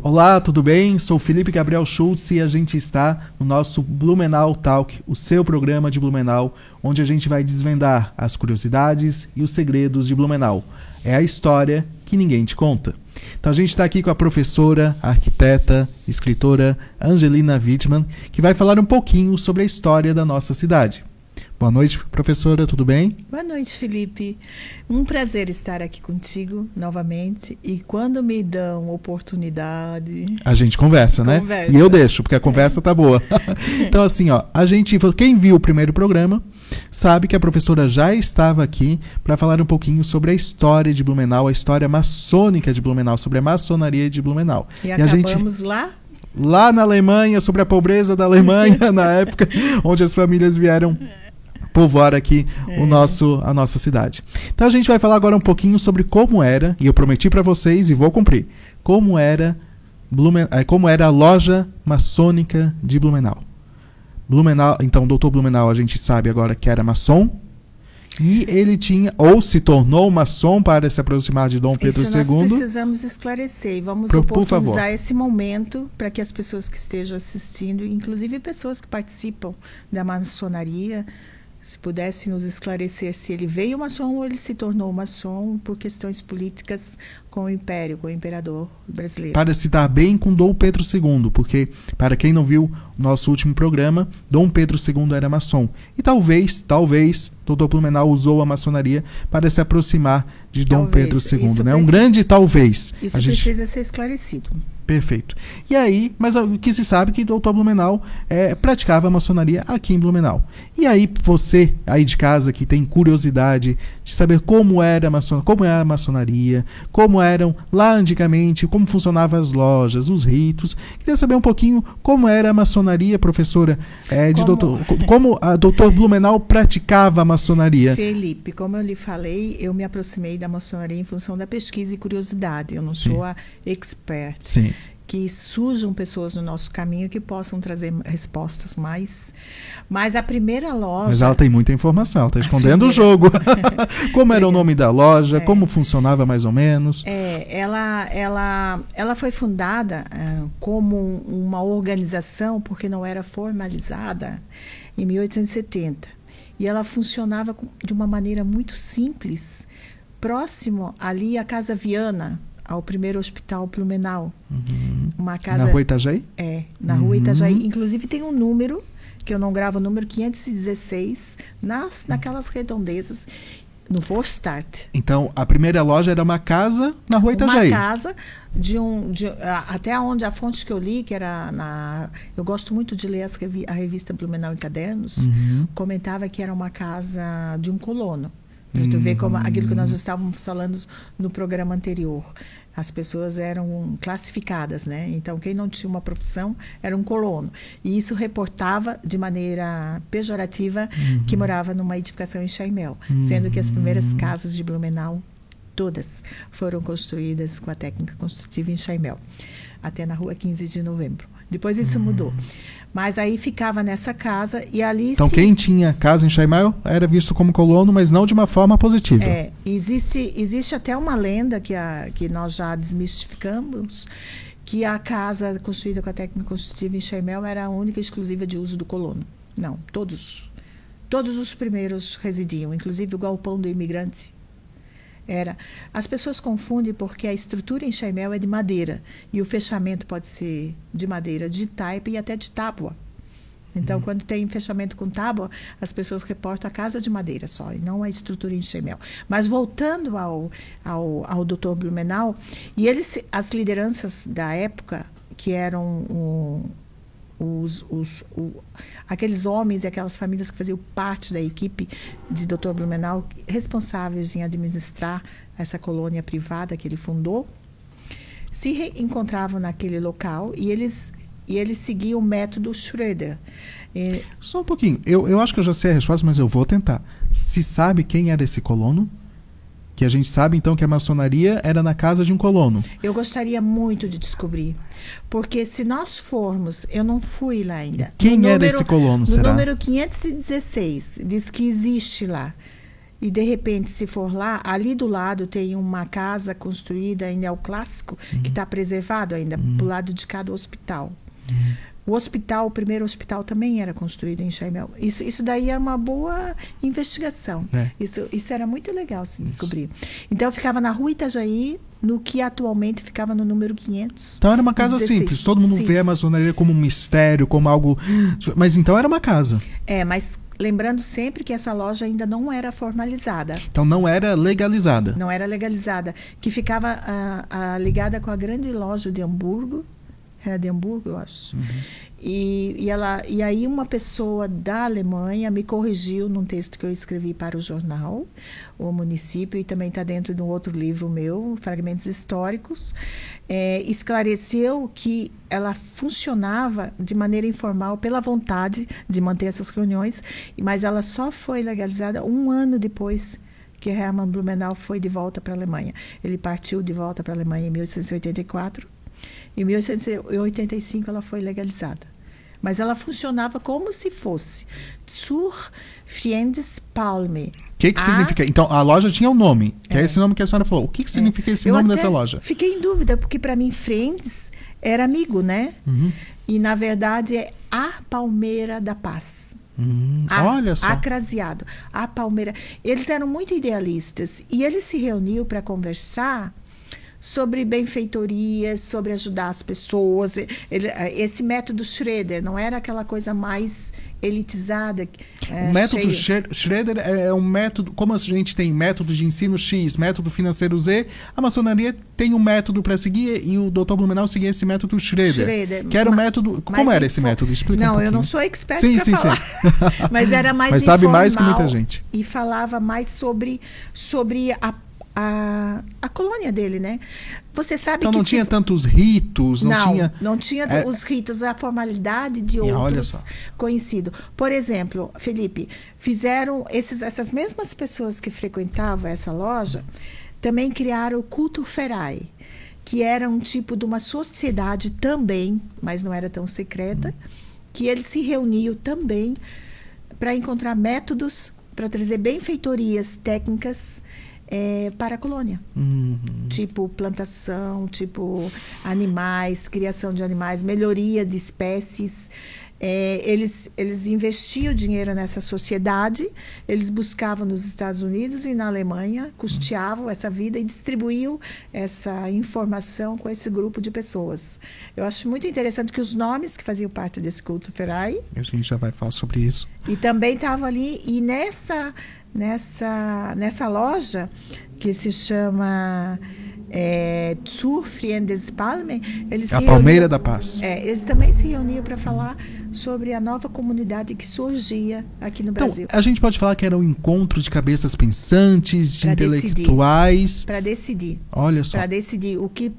Olá, tudo bem? Sou Felipe Gabriel Schultz e a gente está no nosso Blumenau Talk, o seu programa de Blumenau, onde a gente vai desvendar as curiosidades e os segredos de Blumenau. É a história que ninguém te conta. Então a gente está aqui com a professora, arquiteta, escritora Angelina Wittmann, que vai falar um pouquinho sobre a história da nossa cidade. Boa noite, professora, tudo bem? Boa noite, Felipe. Um prazer estar aqui contigo novamente. E quando me dão oportunidade... A gente conversa, né? E eu deixo, porque a conversa tá boa. Então, assim, ó, quem viu o primeiro programa sabe que a professora já estava aqui para falar um pouquinho sobre a história de Blumenau, a história maçônica de Blumenau, sobre a maçonaria de Blumenau. E acabamos lá na Alemanha, sobre a pobreza da Alemanha, na época onde as famílias vieram povoar aqui a nossa cidade. Então a gente vai falar agora um pouquinho sobre como era, e eu prometi para vocês e vou cumprir, como era a loja maçônica de Blumenau. Então, o doutor Blumenau, a gente sabe agora que era maçom, e ele tinha, ou se tornou maçom para se aproximar de Dom Pedro II. Isso nós precisamos esclarecer e vamos oportunizar esse momento para que as pessoas que estejam assistindo, inclusive pessoas que participam da maçonaria, se pudesse nos esclarecer se ele veio maçom ou ele se tornou maçom por questões políticas com o Império, com o Imperador brasileiro. Para se dar bem com Dom Pedro II, porque, para quem não viu o nosso último programa, Dom Pedro II era maçom. E talvez, Dr. Blumenau usou a maçonaria para se aproximar de Dom Pedro II. Né? Um grande talvez. Isso precisa ser esclarecido. Perfeito. E aí, mas o que se sabe que Dr. Blumenau praticava a maçonaria aqui em Blumenau. E aí, você aí de casa que tem curiosidade de saber como era a maçonaria, como eram lá antigamente, como funcionavam as lojas, os ritos. Queria saber um pouquinho como era a maçonaria, professora, como a Dr. Blumenau praticava a maçonaria. Felipe, como eu lhe falei, eu me aproximei da maçonaria em função da pesquisa e curiosidade. Eu não sou a expert. Sim. Que surjam pessoas no nosso caminho que possam trazer respostas mais. Mas a primeira loja... Mas ela tem muita informação, está escondendo o jogo. Como era o nome da loja, como funcionava mais ou menos? Ela foi fundada como uma organização, porque não era formalizada, em 1870. E ela funcionava de uma maneira muito simples, próximo ali à Casa Viana, ao primeiro hospital Blumenau. Uma casa, na Rua Itajaí? Na Rua Itajaí. Inclusive tem um número, que eu não gravo, o número 516, naquelas redondezas, no Vorstadt. Então, a primeira loja era uma casa na Rua Itajaí. Uma casa até onde a fonte que eu li, que era eu gosto muito de ler a revista Blumenau em Cadernos, comentava que era uma casa de um colono. Para tu ver como aquilo que nós estávamos falando no programa anterior. As pessoas eram classificadas, né? Então, quem não tinha uma profissão era um colono. E isso reportava de maneira pejorativa que morava numa edificação em Chaimel. Sendo que as primeiras casas de Blumenau, todas, foram construídas com a técnica construtiva em Chaimel. Até na Rua 15 de Novembro. Depois isso mudou. Mas aí ficava nessa casa e ali... Então quem tinha casa em Chaimel era visto como colono, mas não de uma forma positiva. Existe até uma lenda que nós já desmistificamos, que a casa construída com a técnica construtiva em Chaimel era a única e exclusiva de uso do colono. Não, todos os primeiros residiam, inclusive o galpão do imigrante. As pessoas confundem porque a estrutura em Chaimel é de madeira e o fechamento pode ser de madeira de taipa e até de tábua. Então, quando tem fechamento com tábua, as pessoas reportam a casa de madeira só, e não a estrutura em Chaimel. Mas voltando ao Dr. Blumenau, e as lideranças da época, que eram aqueles homens e aquelas famílias que faziam parte da equipe de Dr. Blumenau, responsáveis em administrar essa colônia privada que ele fundou, se encontravam naquele local e eles seguiam o método Schroeder. Só um pouquinho. Eu acho que eu já sei a resposta, mas eu vou tentar. Se sabe quem era esse colono? Que a gente sabe, então, que a maçonaria era na casa de um colono. Eu gostaria muito de descobrir. Porque se nós formos... Eu não fui lá ainda. Quem era esse colono, será? No número 516, diz que existe lá. e de repente, se for lá, ali do lado tem uma casa construída em neoclássico, que está preservado ainda, pro lado de cada hospital. O hospital, o primeiro hospital também era construído em Chaimel. Isso daí é uma boa investigação. Isso era muito legal se descobrir. Então, eu ficava na rua Itajaí, no que atualmente ficava no número 500. Então era uma casa 16. simples. Todo mundo vê a maçonaria como um mistério, como algo... Mas então era uma casa. Mas lembrando sempre que essa loja ainda não era formalizada. Então não era legalizada. Não era legalizada. Que ficava ligada com a grande loja de Hamburgo. Era de Hamburgo, eu acho. E aí uma pessoa da Alemanha me corrigiu num texto que eu escrevi para o jornal, o Município, e também está dentro de um outro livro meu, Fragmentos Históricos, esclareceu que ela funcionava de maneira informal pela vontade de manter essas reuniões, mas ela só foi legalizada um ano depois que Hermann Blumenau foi de volta para a Alemanha. Ele partiu de volta para a Alemanha em 1884. Em 1885 ela foi legalizada. Mas ela funcionava como se fosse Zur Friedens-Palme. O que significa? Então, a loja tinha um nome, que é esse nome que a senhora falou. O que significa esse nome dessa loja? Fiquei em dúvida, porque para mim Friends era amigo, né? E, na verdade, é a Palmeira da Paz. Olha só. Acraseado. A Palmeira. Eles eram muito idealistas e eles se reuniam para conversar sobre benfeitorias, sobre ajudar as pessoas. Esse método Schroeder não era aquela coisa mais elitizada. O método Schroeder é um método, como a gente tem método de ensino X, método financeiro Z, a maçonaria tem um método para seguir e o Dr. Blumenau seguia esse método Schroeder, que era o método... Como era esse método? Explica um pouquinho. Eu não sou expert para falar. Sim. Mas era mais mas sabe mais que muita gente. E falava mais sobre a colônia dele, né? Você sabe então que não tinha tantos ritos, não tinha os ritos, a formalidade de outros conhecidos. Por exemplo, Felipe, fizeram essas mesmas pessoas que frequentavam essa loja, também criaram o culto Ferai, que era um tipo de uma sociedade também, mas não era tão secreta, que eles se reuniam também para encontrar métodos, para trazer benfeitorias técnicas para a colônia. Tipo plantação, tipo animais, criação de animais, melhoria de espécies. Eles investiam dinheiro nessa sociedade, eles buscavam nos Estados Unidos e na Alemanha, custeavam essa vida e distribuíam essa informação com esse grupo de pessoas. Eu acho muito interessante que os nomes que faziam parte desse culto Ferai... A gente já vai falar sobre isso. E também estavam ali, e nessa loja, que se chama Zur Friedens-Palme, a Palmeira da Paz. Eles também se reuniam para falar sobre a nova comunidade que surgia aqui no Brasil. A gente pode falar que era um encontro de cabeças pensantes, de intelectuais. Para decidir. Olha só. Para decidir o que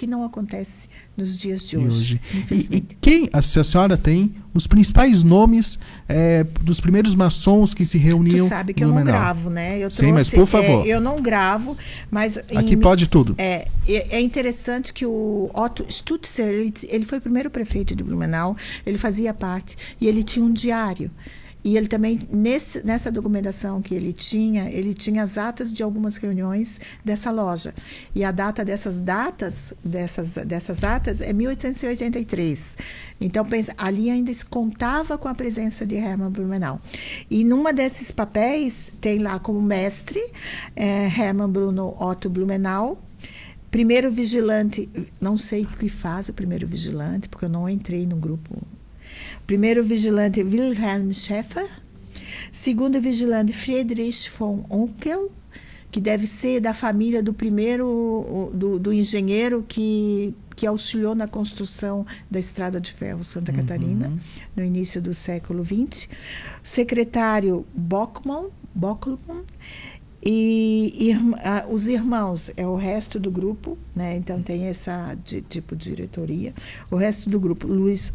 não acontece nos dias de hoje. E quem, a senhora tem os principais nomes dos primeiros maçons que se reuniam? Tu sabe que eu não gravo, né? Sim, mas por favor. Eu não gravo, mas... Aqui pode tudo. É interessante que o Otto Stutzer, ele foi o primeiro prefeito de Blumenau, ele fazia parte, e ele tinha um diário. E ele também, nessa documentação que ele tinha as atas de algumas reuniões dessa loja. E a data dessas atas é 1883. Então, pensa, ali ainda se contava com a presença de Hermann Blumenau. E numa desses papéis, tem lá como mestre Hermann Bruno Otto Blumenau, primeiro vigilante, não sei o que faz o primeiro vigilante, porque eu não entrei no grupo. Primeiro vigilante, Wilhelm Schäfer. Segundo vigilante, Friedrich von Onkel, que deve ser da família do primeiro, do engenheiro que auxiliou na construção da Estrada de Ferro Santa Catarina, no início do século XX. Secretário Bockmann, e os irmãos, é o resto do grupo, né? Então tem essa tipo de diretoria. O resto do grupo, Louis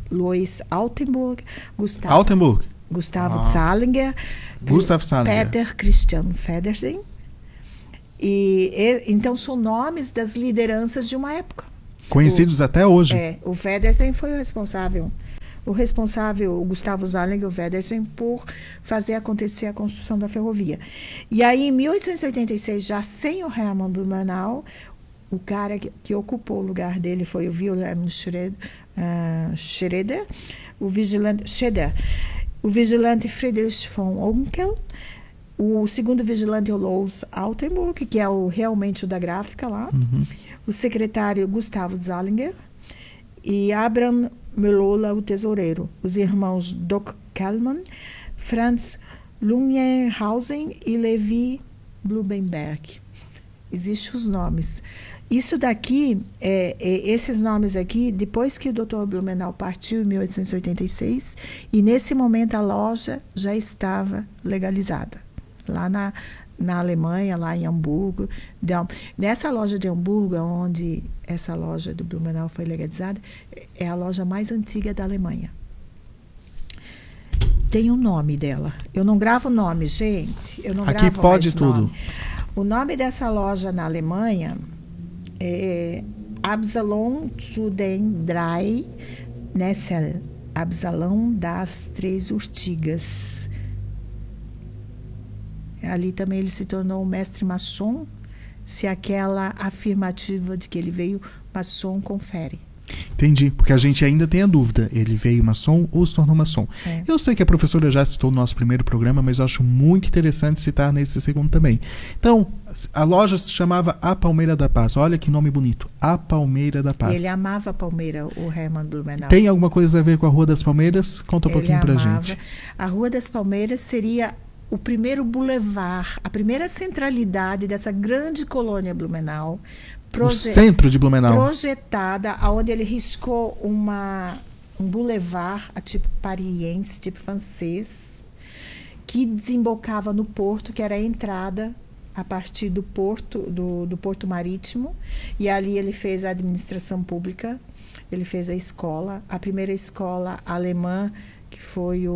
Altenburg, Gustavo Zahlinger, Peter Christian Federsen. Então são nomes das lideranças de uma época. Conhecidos até hoje. O Federsen foi o responsável o responsável, o Gustavo Zallinger, o Wedersen, por fazer acontecer a construção da ferrovia. E aí, em 1886, já sem o Hermann Blumenau, o cara que ocupou o lugar dele foi o Wilhelm Schroeder, o vigilante Friedrich von Onkel, o segundo vigilante é o Louis Altenburg, que é realmente o da gráfica lá, o secretário Gustavo Zallinger e Abraham Melola, o tesoureiro, os irmãos Doc Kellmann, Franz Lungenhausen e Levi Blumenberg. Existem os nomes. Isso daqui, esses nomes aqui, depois que o Dr. Blumenau partiu em 1886, e nesse momento a loja já estava legalizada, lá na Alemanha, lá em Hamburgo. Nessa loja de Hamburgo, onde essa loja do Blumenau foi legalizada, é a loja mais antiga da Alemanha. Tem o nome dela. Eu não gravo nome, gente. Eu não Aqui gravo pode mais tudo. Nome. O nome dessa loja na Alemanha é Absalon zu den drei Nesseln, Absalão das Três Urtigas. Ali também ele se tornou um mestre maçom, se aquela afirmativa de que ele veio maçom confere. Entendi, porque a gente ainda tem a dúvida, ele veio maçom ou se tornou maçom. Eu sei que a professora já citou no nosso primeiro programa, mas eu acho muito interessante citar nesse segundo também. Então, a loja se chamava A Palmeira da Paz. Olha que nome bonito, A Palmeira da Paz. Ele amava a Palmeira, o Hermann Blumenau. Tem alguma coisa a ver com a Rua das Palmeiras? Conta um pouquinho pra gente. A Rua das Palmeiras seria o primeiro boulevard, a primeira centralidade dessa grande colônia Blumenau. O centro de Blumenau. Projetada, onde ele riscou um boulevard a tipo pariense, tipo francês, que desembocava no porto, que era a entrada a partir do porto, do porto marítimo. E ali ele fez a administração pública, ele fez a escola, a primeira escola alemã, que foi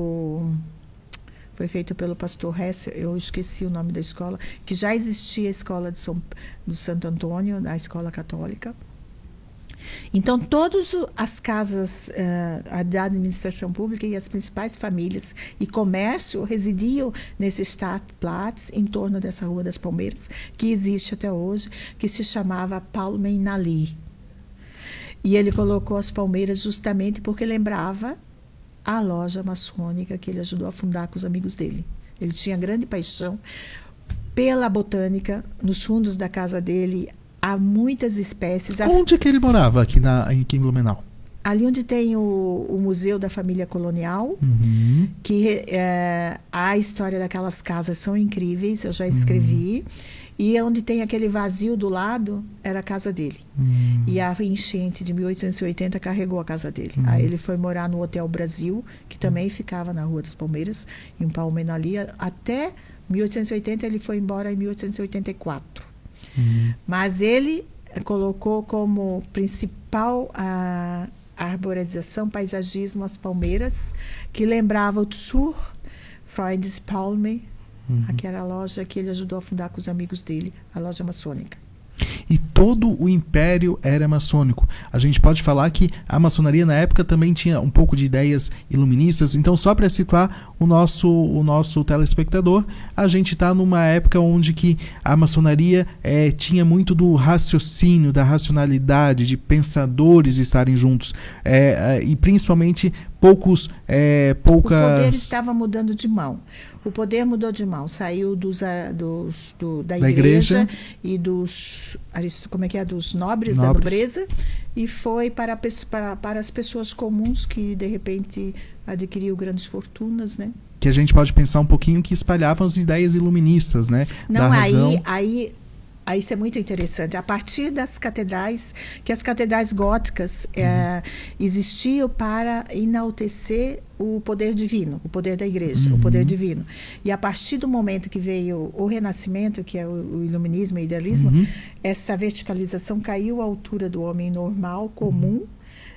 feito pelo pastor Hess, eu esqueci o nome da escola, que já existia a escola do Santo Antônio, a escola católica. Então, todas as casas da administração pública e as principais famílias e comércio residiam nesse Stadtplatz, em torno dessa Rua das Palmeiras, que existe até hoje, que se chamava Palmenallee. E ele colocou as palmeiras justamente porque lembrava a loja maçônica que ele ajudou a fundar com os amigos dele. Ele tinha grande paixão pela botânica. Nos fundos da casa dele há muitas espécies. Onde que ele morava aqui em Blumenau? Ali onde tem o Museu da Família Colonial, que a história daquelas casas são incríveis, eu já escrevi. E onde tem aquele vazio do lado, era a casa dele. E a enchente de 1880 carregou a casa dele. Aí ele foi morar no Hotel Brasil, que também ficava na Rua das Palmeiras, em Palmenallee. Até 1880, ele foi embora em 1884. Mas ele colocou como principal a arborização, paisagismo, as palmeiras, que lembrava o Zur Freundespalme, aquela loja que ele ajudou a fundar com os amigos dele, a loja maçônica. E todo o império era maçônico. A gente pode falar que a maçonaria na época também tinha um pouco de ideias iluministas. Então, só para situar o nosso telespectador, a gente está numa época onde que a maçonaria tinha muito do raciocínio, da racionalidade, de pensadores estarem juntos. E principalmente poucas... O poder estava mudando de mão. O poder mudou de mão, saiu da igreja e dos nobres, da nobreza, e foi para as pessoas comuns que, de repente, adquiriam grandes fortunas, né? Que a gente pode pensar um pouquinho que espalhavam as ideias iluministas, né? Não, aí isso é muito interessante. A partir das catedrais, que as catedrais góticas existiam para enaltecer o poder divino, o poder da igreja, o poder divino. E a partir do momento que veio o Renascimento, que é o iluminismo e o idealismo, essa verticalização caiu à altura do homem normal, comum,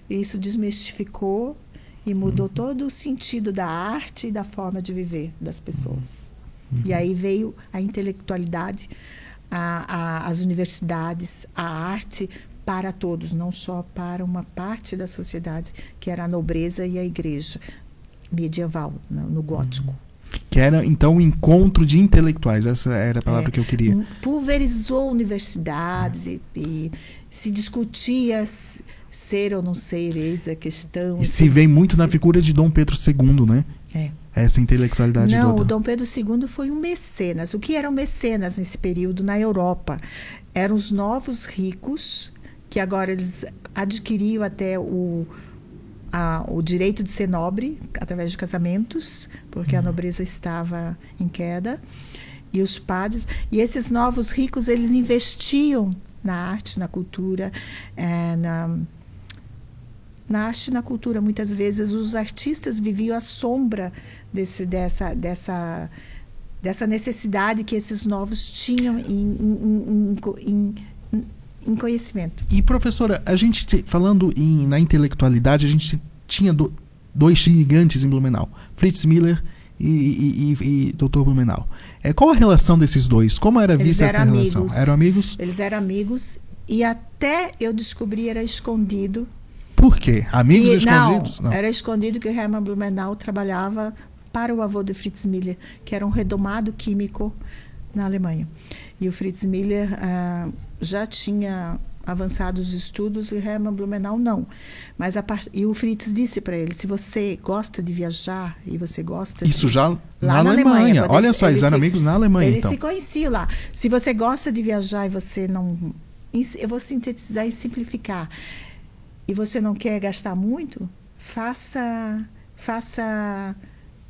e isso desmistificou e mudou todo o sentido da arte e da forma de viver das pessoas. E aí veio a intelectualidade, as universidades, a arte, para todos, não só para uma parte da sociedade, que era a nobreza e a igreja medieval, no gótico. Que era, então, um encontro de intelectuais. Essa era a palavra que eu queria. Pulverizou universidades e se discutia ser ou não ser, eis a questão. E se vê muito na figura de Dom Pedro II, né? Essa intelectualidade Não, toda. o Dom Pedro II foi um mecenas. O que eram mecenas nesse período na Europa? Eram os novos ricos, que agora eles adquiriam até o direito de ser nobre, através de casamentos, porque a nobreza estava em queda, e os padres. E esses novos ricos, eles investiam na arte, na cultura, na arte e na cultura. Muitas vezes os artistas viviam à sombra dessa necessidade que esses novos tinham em conhecimento. E, professora, a gente, falando na intelectualidade, a gente tinha dois gigantes em Blumenau, Fritz Miller e Dr. Blumenau. Qual a relação desses dois? Como era vista essa relação? Eram amigos? Eles eram amigos e até eu descobri era escondido. Por quê? Amigos escondidos? Não, era escondido que o Hermann Blumenau trabalhava para o avô de Fritz Miller, que era um redomado químico na Alemanha. E o Fritz Miller já tinha avançado os estudos e o Hermann Blumenau não. Mas e o Fritz disse para ele, se você gosta de viajar e você gosta Isso de... já lá na Alemanha. Olha só, eles eram amigos na Alemanha, eles então. se conheciam lá. Se você gosta de viajar e você não... Eu vou sintetizar e simplificar. E você não quer gastar muito,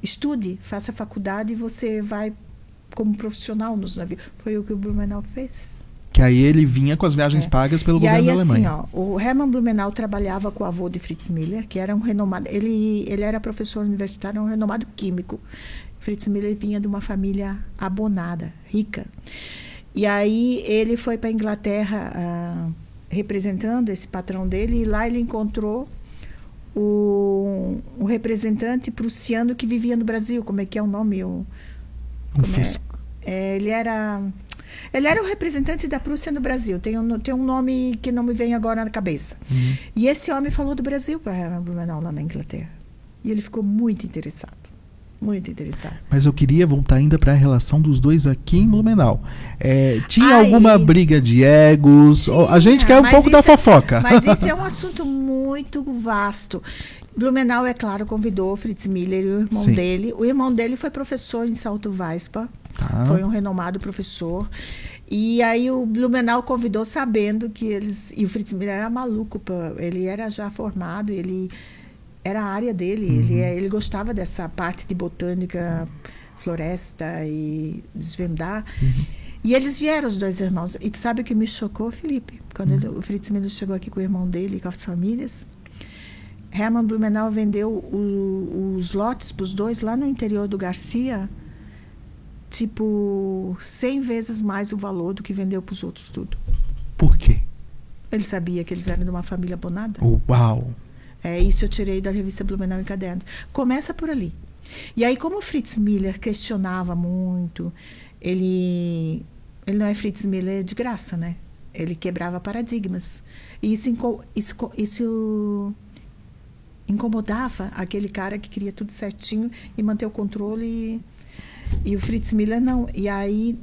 estude, faça faculdade e você vai como profissional nos navios. Foi o que o Blumenau fez. Que aí ele vinha com as viagens pagas pelo governo da Alemanha. Assim, o Hermann Blumenau trabalhava com o avô de Fritz Miller, que era um renomado... Ele era professor universitário, um renomado químico. Fritz Miller vinha de uma família abonada, rica. E aí ele foi para a Inglaterra representando esse patrão dele, e lá ele encontrou o representante prussiano que vivia no Brasil. Como é que é o nome? Ele era o representante da Prússia no Brasil. Tem um nome que não me vem agora na cabeça. E esse homem falou do Brasil para Hermann Blumenau lá na Inglaterra. E ele ficou muito interessado. Muito interessado. Mas eu queria voltar ainda para a relação dos dois aqui em Blumenau. Tinha alguma briga de egos? A gente quer um pouco da fofoca. Mas isso é um assunto muito vasto. Blumenau, é claro, convidou Fritz Miller e o irmão dele. O irmão dele foi professor em Salto Weispa. Foi um renomado professor. E aí o Blumenau convidou sabendo que eles... E o Fritz Miller era maluco. Ele era já formado, era a área dele. Ele gostava dessa parte de botânica, floresta e desvendar. E eles vieram, os dois irmãos. E sabe o que me chocou, Felipe? Quando o Fritz Miller chegou aqui com o irmão dele e com as famílias, Hermann Blumenau vendeu os lotes para os dois lá no interior do Garcia, tipo 100 vezes mais o valor do que vendeu para os outros tudo. Por quê? Ele sabia que eles eram de uma família abonada. Uau! Isso eu tirei da revista Blumenau em Cadernos. Começa por ali. E aí, como o Fritz Miller questionava muito, ele não é Fritz Miller de graça, né? Ele quebrava paradigmas. E isso incomodava aquele cara que queria tudo certinho e manter o controle. E o Fritz Miller não. E aí,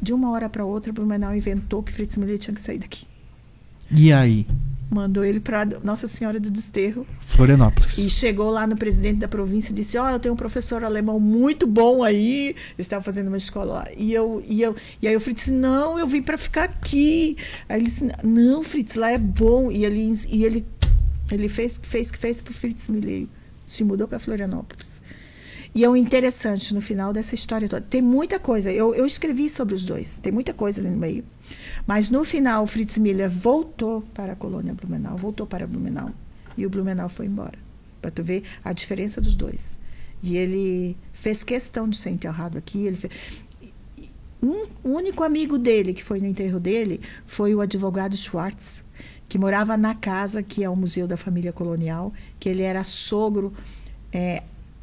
de uma hora para outra, Blumenau inventou que Fritz Miller tinha que sair daqui. E aí? Mandou ele para Nossa Senhora do Desterro. Florianópolis. E chegou lá no presidente da província e disse, eu tenho um professor alemão muito bom aí. Eles estavam fazendo uma escola lá. E aí o Fritz disse, não, eu vim para ficar aqui. Aí ele disse, não, Fritz, lá é bom. E ele fez para o Fritz Miller. Se mudou para Florianópolis. E é o interessante no final dessa história toda. Tem muita coisa. Eu escrevi sobre os dois. Tem muita coisa ali no meio. Mas no final, o Fritz Miller voltou para a colônia Blumenau. Voltou para Blumenau. E o Blumenau foi embora. Para tu ver a diferença dos dois. E ele fez questão de ser enterrado aqui. O único amigo dele que foi no enterro dele foi o advogado Schwartz, que morava na casa que é o Museu da Família Colonial, que ele era sogro.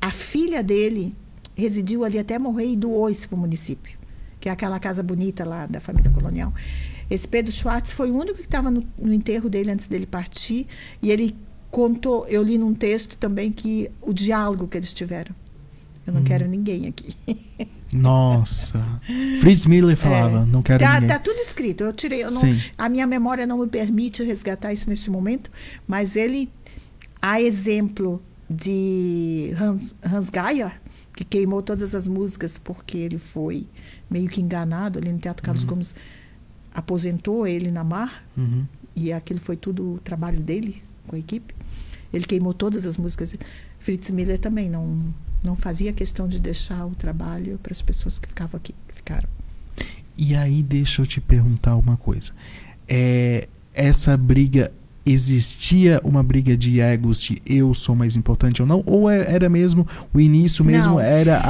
A filha dele residiu ali até morrer e doou isso para o município. que é aquela casa bonita lá da família colonial. Esse Pedro Schwartz foi o único que estava no enterro dele antes dele partir, e ele contou, eu li num texto também, que o diálogo que eles tiveram. Eu não quero ninguém aqui. Nossa. Fritz Miller falava, não quero ninguém. Tá tudo escrito. Eu tirei, a minha memória não me permite resgatar isso nesse momento, mas ele, a exemplo de Hans Geiger, que queimou todas as músicas porque ele foi meio que enganado ali no Teatro Carlos Gomes, aposentou ele na Mar, e aquilo foi tudo o trabalho dele com a equipe. Ele queimou todas as músicas. Fritz Miller também não fazia questão de deixar o trabalho para as pessoas que ficavam aqui, que ficaram. E aí, deixa eu te perguntar uma coisa. Essa briga, existia uma briga de egos de eu sou mais importante ou não? Ou era mesmo, o início mesmo Não. era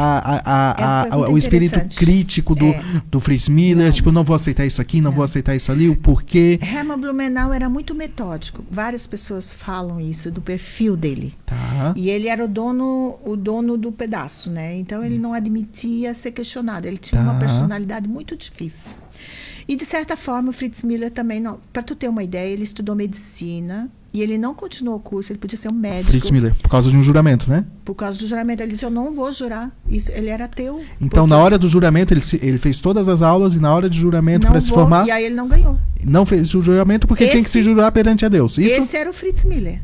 o espírito interessante. crítico do Fritz Miller, Não. tipo, não vou aceitar isso aqui, não vou aceitar isso ali, o porquê? Herman Blumenau era muito metódico. Várias pessoas falam isso, do perfil dele. Tá. E ele era o dono do pedaço, né? Então ele não admitia ser questionado. Ele tinha uma personalidade muito difícil. E de certa forma o Fritz Miller também não. Para tu ter uma ideia, ele estudou medicina e ele não continuou o curso. Ele podia ser um médico. Fritz Miller, por causa de um juramento, né? Por causa do juramento, ele disse: eu não vou jurar. Isso, ele era ateu. Então, na hora do juramento, ele fez todas as aulas e na hora de juramento para se formar, e aí ele não ganhou. não fez o juramento porque tinha que se jurar perante a Deus. Isso? Esse era o Fritz Miller.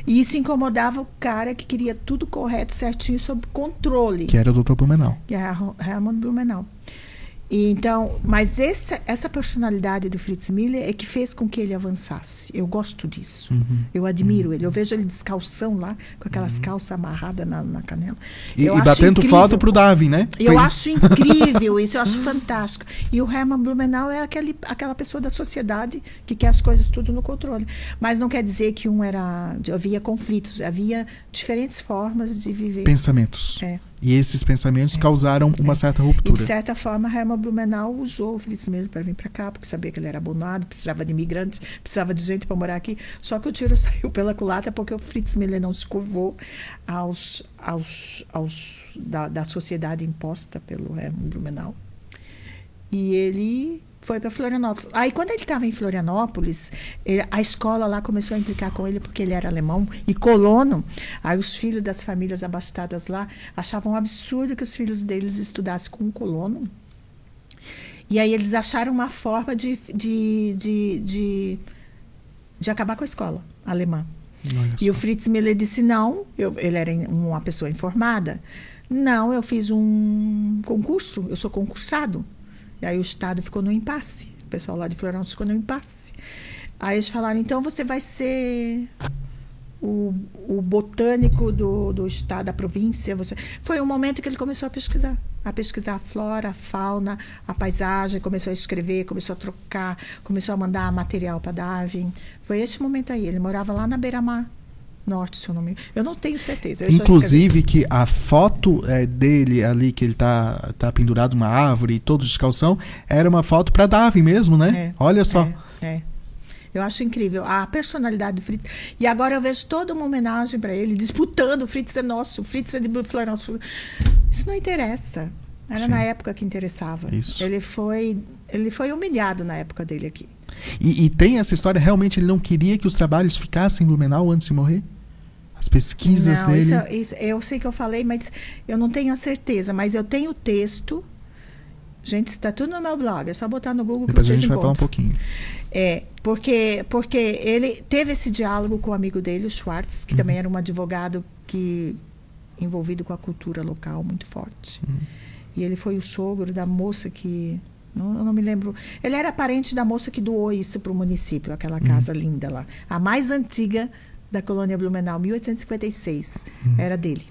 E isso incomodava o cara que queria tudo correto, certinho, sob controle. Que era o Dr. Blumenau. Que era Herman Blumenau. E então, mas essa personalidade do Fritz Miller é que fez com que ele avançasse. Eu gosto disso. Eu admiro ele. Eu vejo ele descalção lá, com aquelas calças amarradas na canela. E batendo foto pro Darwin, né? Eu acho incrível isso, eu acho fantástico. E o Herman Blumenau é aquela pessoa da sociedade que quer as coisas tudo no controle. Mas não quer dizer que havia conflitos, havia diferentes formas de viver. Pensamentos. É. E esses pensamentos causaram uma certa E ruptura. de certa forma, Herman Blumenau usou o Fritz Miller para vir para cá, porque sabia que ele era abonado, precisava de imigrantes, precisava de gente para morar aqui. Só que o tiro saiu pela culatra porque o Fritz Miller não se curvou da sociedade imposta pelo Herman Blumenau. E ele foi para Florianópolis. Aí, quando ele estava em Florianópolis, a escola lá começou a implicar com ele porque ele era alemão e colono. Aí, os filhos das famílias abastadas lá achavam um absurdo que os filhos deles estudassem com um colono. E aí, eles acharam uma forma de acabar com a escola alemã. E o Fritz Miller disse: não, ele era uma pessoa informada. Não, eu fiz um concurso, eu sou concursado. E aí o Estado ficou no impasse. O pessoal lá de Florianópolis ficou no impasse. Aí eles falaram: então você vai ser o botânico do Estado, da província. Foi um momento que ele começou a pesquisar a flora, a fauna, a paisagem, começou a escrever, começou a trocar, começou a mandar material para Darwin. Foi esse momento aí. Ele morava lá na Beira-Mar Norte, se eu não me engano. Eu não tenho certeza. Inclusive que a foto dele ali, que ele tá pendurado numa árvore, todo de calção, era uma foto para Darwin mesmo, né? Olha só. Eu acho incrível a personalidade do Fritz. E agora eu vejo toda uma homenagem para ele, disputando: o Fritz é nosso, o Fritz é de Florianópolis. Isso não interessa. Era na época que interessava. Isso. Ele foi humilhado na época dele aqui. E tem essa história, realmente ele não queria que os trabalhos ficassem em Blumenau antes de morrer? As pesquisas dele? Isso, eu sei que eu falei, mas eu não tenho a certeza. Mas eu tenho o texto. Gente, está tudo no meu blog. É só botar no Google que depois vocês a gente encontram. vai falar um pouquinho. Porque ele teve esse diálogo com o amigo dele, o Schwartz, que também era um advogado envolvido com a cultura local muito forte. E ele foi o sogro da moça que... eu não me lembro. Ele era parente da moça que doou isso para o município, aquela casa linda lá. A mais antiga da colônia Blumenau, 1856. Era dele.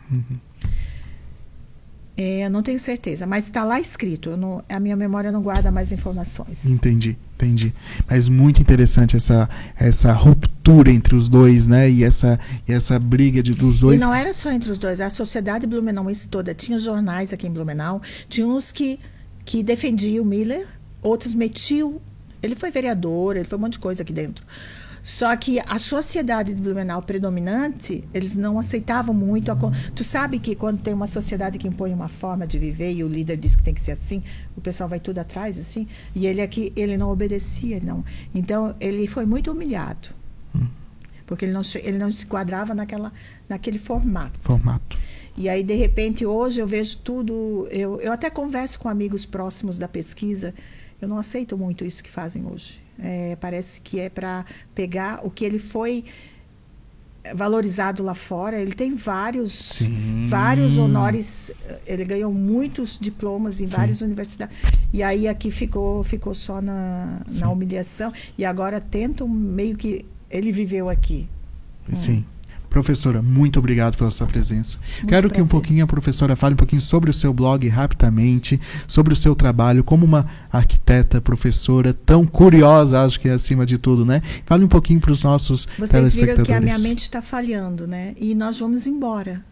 Eu não tenho certeza, mas está lá escrito. A minha memória não guarda mais informações. Entendi. Mas muito interessante essa ruptura entre os dois, né? E essa briga dos dois. E não era só entre os dois. A sociedade blumenauense toda. Tinha jornais aqui em Blumenau. Tinha uns que defendiam o Miller, outros metiam. Ele foi vereador, ele foi um monte de coisa aqui dentro. Só que a sociedade de Blumenau predominante, eles não aceitavam muito. Tu sabe que quando tem uma sociedade que impõe uma forma de viver e o líder diz que tem que ser assim, o pessoal vai tudo atrás, assim. E ele aqui, ele não obedecia, não. Então, ele foi muito humilhado. Porque ele não se enquadrava naquele formato. E aí, de repente, hoje eu vejo tudo... Eu até converso com amigos próximos da pesquisa. Eu não aceito muito isso que fazem hoje. Parece que é para pegar o que ele foi valorizado lá fora. Ele tem vários honores. Ele ganhou muitos diplomas em várias universidades. E aí aqui ficou só na humilhação. E agora tentam meio que... Ele viveu aqui. Sim. Professora, muito obrigado pela sua presença. Quero que prazer. um pouquinho a professora fale um pouquinho sobre o seu blog rapidamente, sobre o seu trabalho como uma arquiteta, professora, tão curiosa, acho que é acima de tudo, né? Fale um pouquinho para os nossos telespectadores. Vocês viram que a minha mente está falhando, né? E nós vamos embora.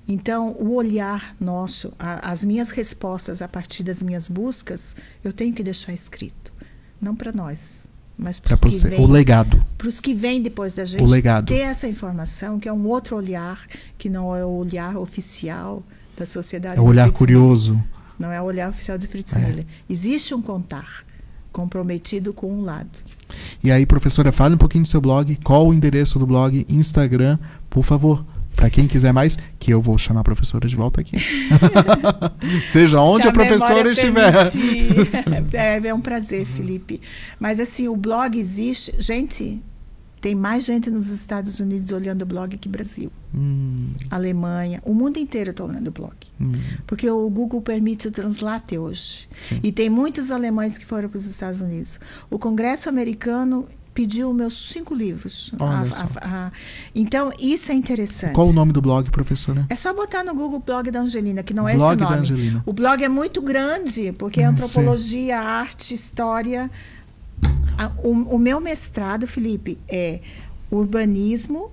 Então, o olhar nosso, as minhas respostas a partir das minhas buscas, eu tenho que deixar escrito. Não para nós, mas para os que vêm. O legado. Para os que vêm depois da gente ter essa informação, que é um outro olhar, que não é o olhar oficial da sociedade. É o olhar curioso. Não é o olhar oficial de Fritz Miller. Existe um contar comprometido com um lado. E aí, professora, fale um pouquinho do seu blog, qual o endereço do blog, Instagram, por favor. Para quem quiser mais, que eu vou chamar a professora de volta aqui. Seja onde a professora estiver. É um prazer, Felipe. Mas assim, o blog existe. Gente, tem mais gente nos Estados Unidos olhando o blog que Brasil. Alemanha, o mundo inteiro está olhando o blog. Porque o Google permite o translate hoje. Sim. E tem muitos alemães que foram para os Estados Unidos. O Congresso americano pediu meus 5 livros. Então, isso é interessante. Qual o nome do blog, professora? É só botar no Google Blog da Angelina, que não é blog esse nome. Da Angelina. O blog é muito grande, porque é antropologia, arte, história. O meu mestrado, Felipe, é urbanismo...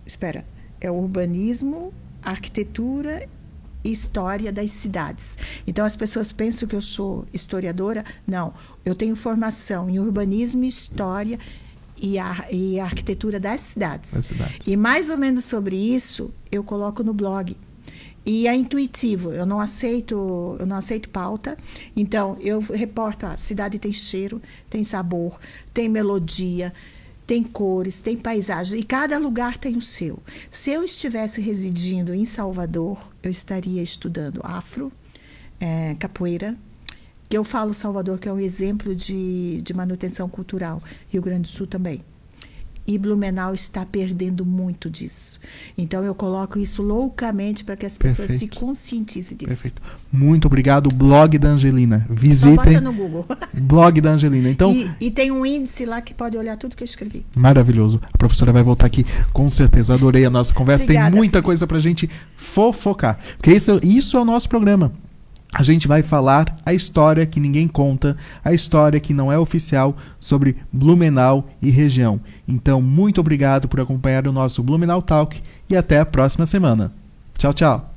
Espera. É urbanismo, arquitetura e história das cidades. Então, as pessoas pensam que eu sou historiadora. Não. Eu tenho formação em urbanismo, história e a arquitetura das cidades. E mais ou menos sobre isso, eu coloco no blog. E é intuitivo, eu não aceito pauta. Então, eu reporto, a cidade tem cheiro, tem sabor, tem melodia, tem cores, tem paisagens, e cada lugar tem o seu. Se eu estivesse residindo em Salvador, eu estaria estudando afro, capoeira, que eu falo Salvador, que é um exemplo de manutenção cultural, Rio Grande do Sul também. E Blumenau está perdendo muito disso. Então, eu coloco isso loucamente para que as pessoas se conscientizem disso. Perfeito. Muito obrigado. Blog da Angelina. Visitem. Só bota no Google. Blog da Angelina. Então, e tem um índice lá que pode olhar tudo que eu escrevi. Maravilhoso. A professora vai voltar aqui com certeza. Adorei a nossa conversa. Obrigada. Tem muita coisa para a gente fofocar. Porque isso é o nosso programa. A gente vai falar a história que ninguém conta, a história que não é oficial sobre Blumenau e região. Então, muito obrigado por acompanhar o nosso Blumenau Talk e até a próxima semana. Tchau, tchau.